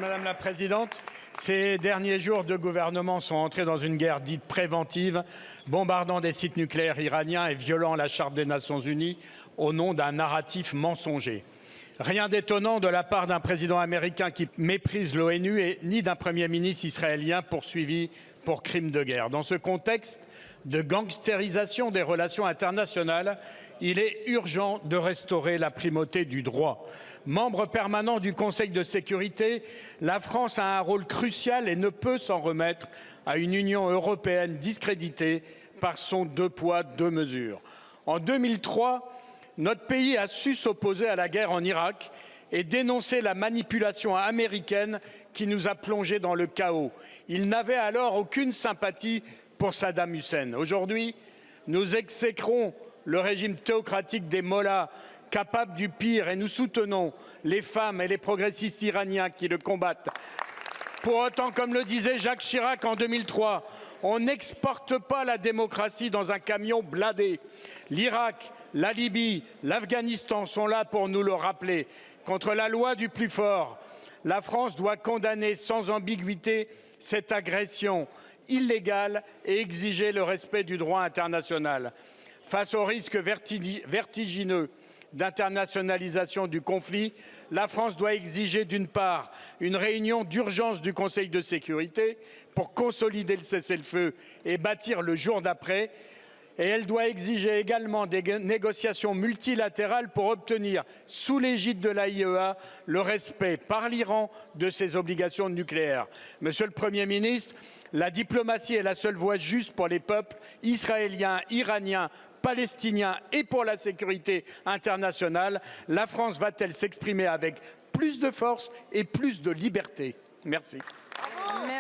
Madame la Présidente. Ces derniers jours, deux gouvernements sont entrés dans une guerre dite préventive, bombardant des sites nucléaires iraniens et violant la Charte des Nations Unies au nom d'un narratif mensonger. Rien d'étonnant de la part d'un président américain qui méprise l'ONU et ni d'un Premier ministre israélien poursuivi pour crimes de guerre. Dans ce contexte de gangstérisation des relations internationales, il est urgent de restaurer la primauté du droit. Membre permanent du Conseil de sécurité, la France a un rôle crucial et ne peut s'en remettre à une Union européenne discréditée par son deux poids, deux mesures. En 2003, notre pays a su s'opposer à la guerre en Irak et dénoncer la manipulation américaine qui nous a plongés dans le chaos. Il n'avait alors aucune sympathie pour Saddam Hussein. Aujourd'hui, nous exécrons le régime théocratique des mollahs, capable du pire, et nous soutenons les femmes et les progressistes iraniens qui le combattent. Pour autant, comme le disait Jacques Chirac en 2003, on n'exporte pas la démocratie dans un camion blindé. L'Irak, la Libye, l'Afghanistan sont là pour nous le rappeler. Contre la loi du plus fort, la France doit condamner sans ambiguïté cette agression illégale et exiger le respect du droit international. Face au risque vertigineux d'internationalisation du conflit, la France doit exiger d'une part une réunion d'urgence du Conseil de sécurité pour consolider le cessez-le-feu et bâtir le jour d'après. Et elle doit exiger également des négociations multilatérales pour obtenir, sous l'égide de l'AIEA, le respect par l'Iran de ses obligations nucléaires. Monsieur le Premier ministre, la diplomatie est la seule voie juste pour les peuples israéliens, iraniens, palestiniens et pour la sécurité internationale. La France va-t-elle s'exprimer avec plus de force et plus de liberté? Merci.